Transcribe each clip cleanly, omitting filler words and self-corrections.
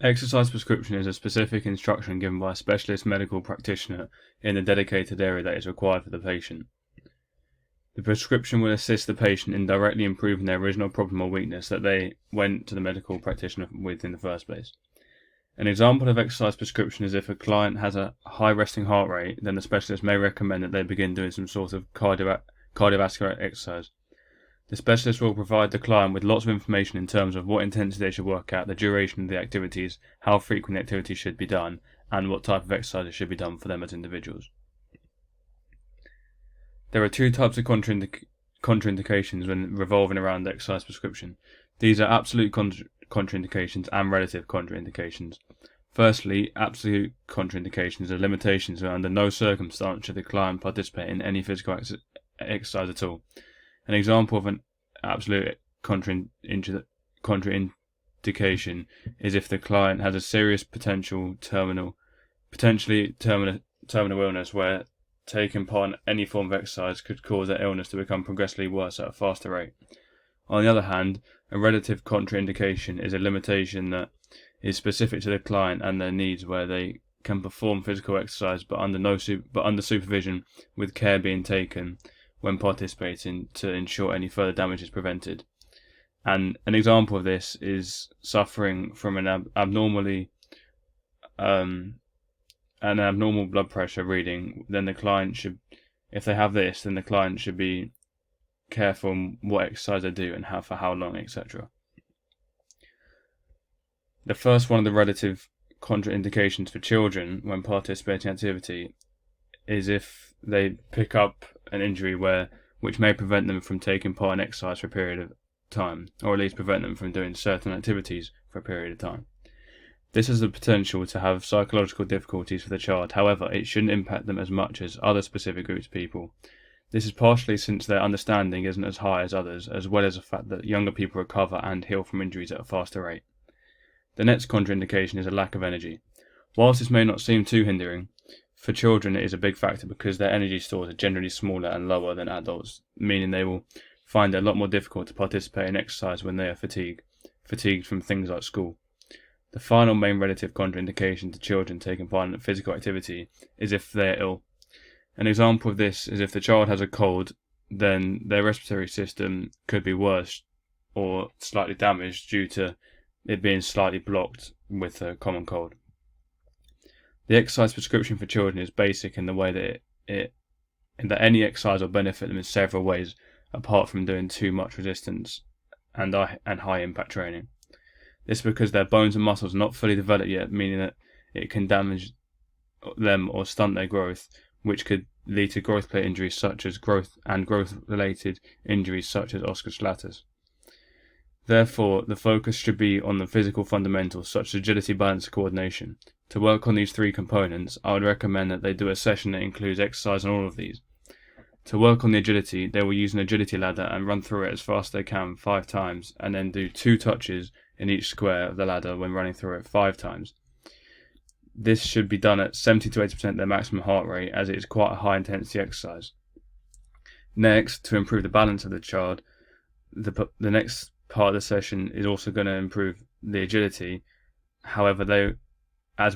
Exercise prescription is a specific instruction given by a specialist medical practitioner in the dedicated area that is required for the patient. The prescription will assist the patient in directly improving their original problem or weakness that they went to the medical practitioner with in the first place. An example of exercise prescription is if a client has a high resting heart rate, then the specialist may recommend that they begin doing some sort of cardiovascular exercise. The specialist will provide the client with lots of information in terms of what intensity they should work at, the duration of the activities, how frequent the activities should be done, and what type of exercises should be done for them as individuals. There are two types of contraindications when revolving around the exercise prescription. These are absolute contraindications and relative contraindications. Firstly, absolute contraindications are limitations where under no circumstance should the client participate in any physical exercise at all. An example of an absolute contraindication is if the client has a serious potentially terminal illness where taking part in any form of exercise could cause their illness to become progressively worse at a faster rate. On the other hand, a relative contraindication is a limitation that is specific to the client and their needs where they can perform physical exercise but under supervision, with care being taken when participating to ensure any further damage is prevented. And an example of this is suffering from an abnormal blood pressure reading. Then the client should, if they have this, then the client should be careful on what exercise they do and for how long, etc. The first one of the relative contraindications for children when participating in activity is if they pick up an injury which may prevent them from taking part in exercise for a period of time, or at least prevent them from doing certain activities for a period of time. This has the potential to have psychological difficulties for the child. However, it shouldn't impact them as much as other specific groups of people. This is partially since their understanding isn't as high as others, as well as the fact that younger people recover and heal from injuries at a faster rate. The next contraindication is a lack of energy. Whilst this may not seem too hindering, for children it is a big factor because their energy stores are generally smaller and lower than adults, meaning they will find it a lot more difficult to participate in exercise when they are fatigued from things like school. The final main relative contraindication to children taking part in physical activity is if they are ill. An example of this is if the child has a cold, then their respiratory system could be worse or slightly damaged due to it being slightly blocked with a common cold. The exercise prescription for children is basic in the way that any exercise will benefit them in several ways, apart from doing too much resistance and high impact training. This is because their bones and muscles are not fully developed yet, meaning that it can damage them or stunt their growth, which could lead to growth plate injuries such as growth-related injuries such as osgood-Schlatter's. Therefore, the focus should be on the physical fundamentals such as agility, balance, and coordination. To work on these three components, I would recommend that they do a session that includes exercise on all of these. To work on the agility, they will use an agility ladder and run through it as fast as they can 5 times, and then do 2 touches in each square of the ladder when running through it 5 times. This should be done at 70 to 80% of their maximum heart rate, as it is quite a high intensity exercise. Next, to improve the balance of the child, the next part of the session is also going to improve the agility. However, they will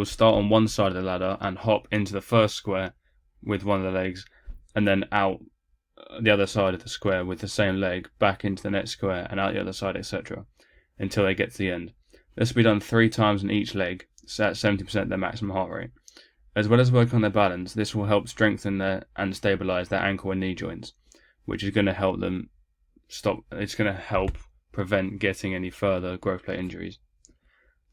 start on one side of the ladder and hop into the first square with one of the legs, and then out the other side of the square with the same leg, back into the next square and out the other side, etc., until they get to the end. This will be done 3 times in each leg, so at 70% of their maximum heart rate. As well as working on their balance, this will help strengthen and stabilize their ankle and knee joints, which is going to help them prevent getting any further growth plate injuries.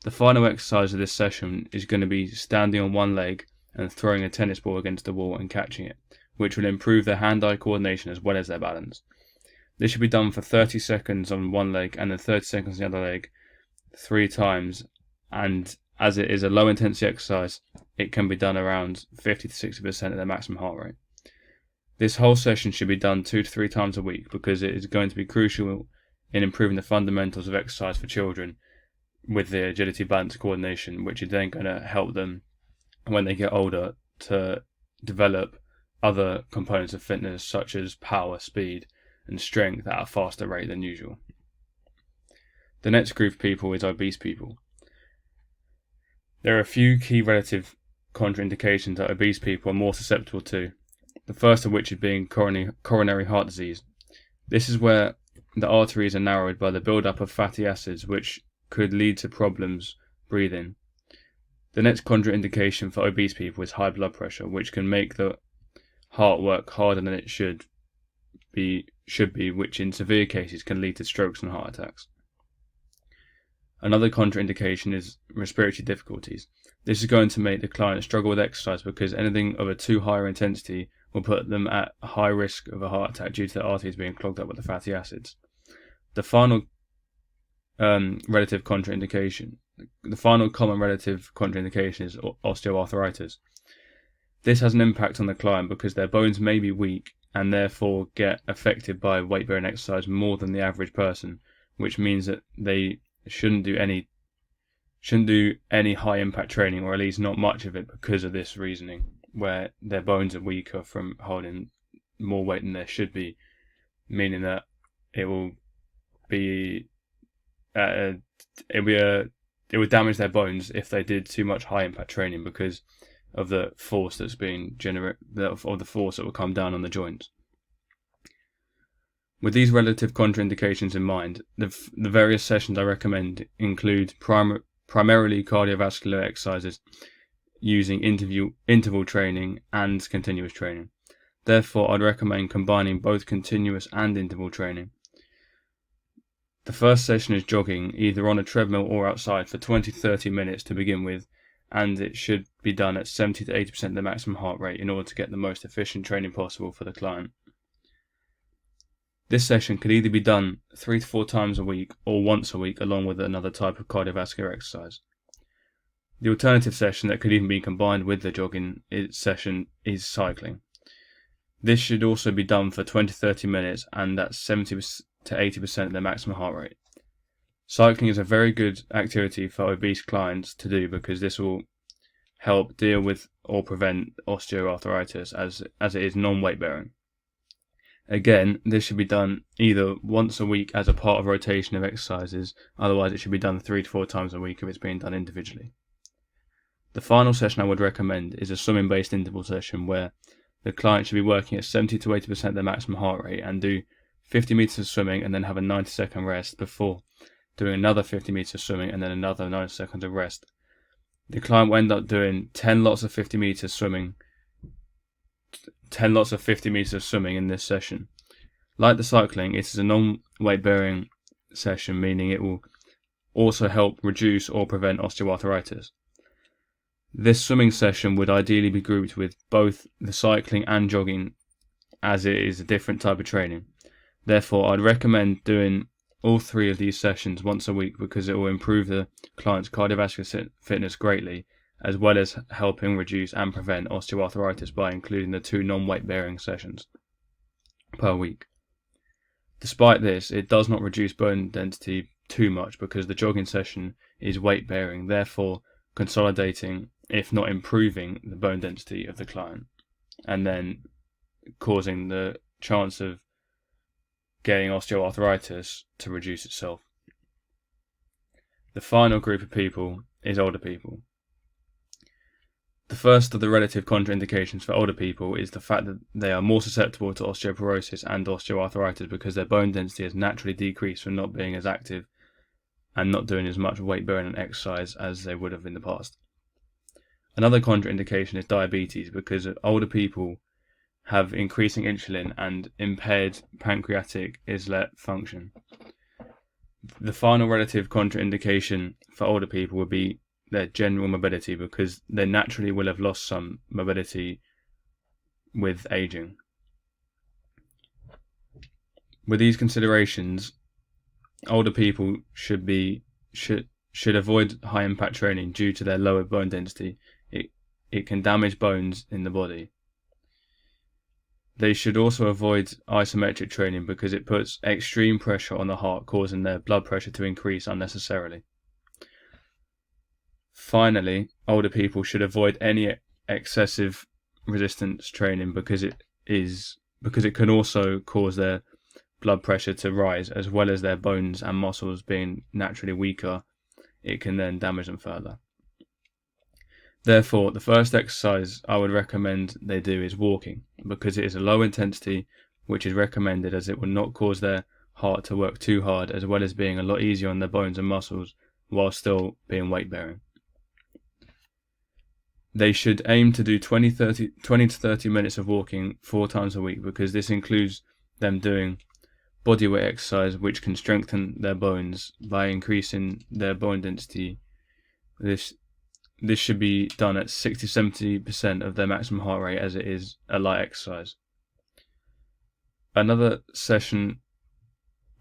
The final exercise of this session is going to be standing on one leg and throwing a tennis ball against the wall and catching it, which will improve their hand-eye coordination as well as their balance. This should be done for 30 seconds on one leg and then 30 seconds on the other leg 3 times, and as it is a low intensity exercise, it can be done around 50 to 60% of their maximum heart rate. This whole session should be done 2 to 3 times a week because it is going to be crucial in improving the fundamentals of exercise for children with the agility, balance, coordination, which is then going to help them when they get older to develop other components of fitness such as power, speed, and strength at a faster rate than usual. The next group of people is obese people. There are a few key relative contraindications that obese people are more susceptible to, the first of which is being coronary heart disease. This is where the arteries are narrowed by the build-up of fatty acids, which could lead to problems breathing. The next contraindication for obese people is high blood pressure, which can make the heart work harder than it should be, which in severe cases can lead to strokes and heart attacks. Another contraindication is respiratory difficulties. This is going to make the client struggle with exercise because anything of a too higher intensity will put them at high risk of a heart attack due to the arteries being clogged up with the fatty acids. The final relative contraindication, the final common relative contraindication is osteoarthritis. This has an impact on the client because their bones may be weak and therefore get affected by weight-bearing exercise more than the average person, which means that they shouldn't do any high impact training, or at least not much of it, because of this reasoning, where their bones are weaker from holding more weight than they should be, meaning that it will damage their bones if they did too much high impact training because of the force that's being generated, of the force that will come down on the joints. With these relative contraindications in mind, the various sessions I recommend include primarily cardiovascular exercises using interval training and continuous training. Therefore, I'd recommend combining both continuous and interval training. The first session is jogging, either on a treadmill or outside, for 20 to 30 minutes to begin with, and it should be done at 70 to 80% of the maximum heart rate in order to get the most efficient training possible for the client. This session could either be done 3 to 4 times a week or once a week along with another type of cardiovascular exercise. The alternative session that could even be combined with the jogging session is cycling. This should also be done for 20 to 30 minutes and at 70 to 80% of their maximum heart rate. Cycling is a very good activity for obese clients to do because this will help deal with or prevent osteoarthritis as it is non-weight bearing. Again, this should be done either once a week as a part of rotation of exercises, otherwise it should be done 3 to 4 times a week if it's being done individually. The final session I would recommend is a swimming-based interval session where the client should be working at 70 to 80% of their maximum heart rate and do 50 meters of swimming and then have a 90-second rest before doing another 50 meters of swimming and then another 90 seconds of rest. The client will end up doing 10 lots of 50 meters swimming, 10 lots of 50 meters of swimming in this session. Like the cycling, it is a non-weight bearing session, meaning it will also help reduce or prevent osteoarthritis. This swimming session would ideally be grouped with both the cycling and jogging, as it is a different type of training. Therefore, I'd recommend doing all 3 of these sessions once a week because it will improve the client's cardiovascular fitness greatly, as well as helping reduce and prevent osteoarthritis by including the 2 non-weight bearing sessions per week. Despite this, it does not reduce bone density too much because the jogging session is weight bearing, therefore consolidating, if not improving, the bone density of the client, and then causing the chance of getting osteoarthritis to reduce itself. The final group of people is older people. The first of the relative contraindications for older people is the fact that they are more susceptible to osteoporosis and osteoarthritis because their bone density has naturally decreased from not being as active and not doing as much weight bearing and exercise as they would have in the past. Another contraindication is diabetes because older people have increasing insulin and impaired pancreatic islet function. The final relative contraindication for older people would be their general mobility because they naturally will have lost some mobility with aging. With these considerations, older people should avoid high impact training due to their lower bone density. It can damage bones in the body. They should also avoid isometric training because it puts extreme pressure on the heart, causing their blood pressure to increase unnecessarily. Finally, older people should avoid any excessive resistance training because it can also cause their blood pressure to rise, as well as their bones and muscles being naturally weaker, it can then damage them further. Therefore, the first exercise I would recommend they do is walking, because it is a low intensity, which is recommended as it will not cause their heart to work too hard, as well as being a lot easier on their bones and muscles while still being weight bearing. They should aim to do 20 to 30 minutes of walking 4 times a week, because this includes them doing bodyweight exercise, which can strengthen their bones by increasing their bone density. This should be done at 60-70% of their maximum heart rate, as it is a light exercise. Another session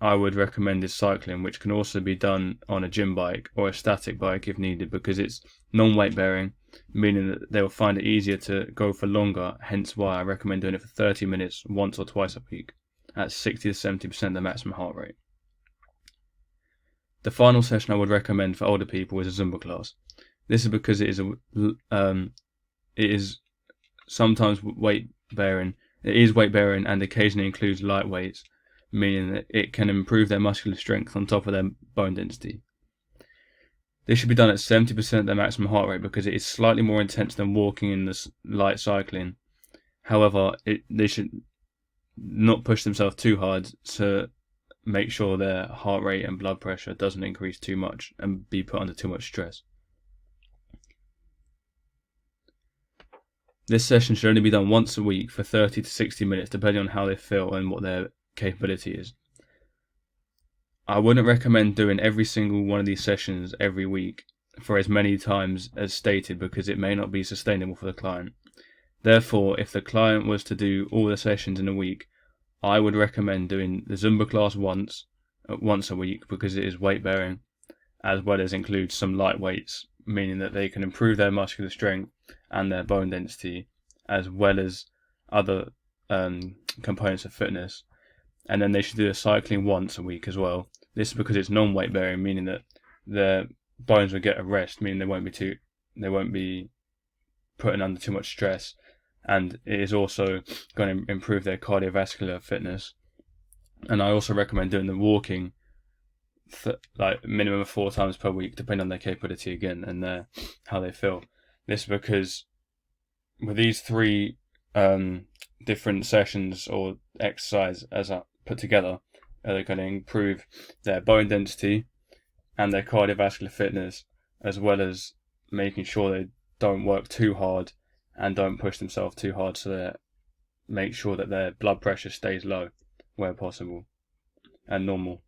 I would recommend is cycling, which can also be done on a gym bike or a static bike if needed, because it's non-weight bearing, meaning that they will find it easier to go for longer, hence why I recommend doing it for 30 minutes once or twice a week at 60-70% of the maximum heart rate. The final session I would recommend for older people is a Zumba class. This is because it is sometimes weight bearing. It is weight bearing and occasionally includes light weights, meaning that it can improve their muscular strength on top of their bone density. This should be done at 70% of their maximum heart rate, because it is slightly more intense than walking in this light cycling. However, they should not push themselves too hard to make sure their heart rate and blood pressure doesn't increase too much and be put under too much stress. This session should only be done once a week for 30 to 60 minutes, depending on how they feel and what their capability is. I wouldn't recommend doing every single one of these sessions every week for as many times as stated, because it may not be sustainable for the client. Therefore, if the client was to do all the sessions in a week, I would recommend doing the Zumba class once a week, because it is weight bearing, as well as includes some light weights, meaning that they can improve their muscular strength and their bone density, as well as other components of fitness. And then they should do the cycling once a week as well. This is because it's non-weight bearing, meaning that their bones will get a rest, meaning they won't be putting under too much stress, and it is also going to improve their cardiovascular fitness. And I also recommend doing the walking like minimum of 4 times per week, depending on their capability again and how they feel. This is because with these 3 different sessions or exercise as I put together, they're going to improve their bone density and their cardiovascular fitness, as well as making sure they don't work too hard and don't push themselves too hard, so that make sure that their blood pressure stays low where possible and normal.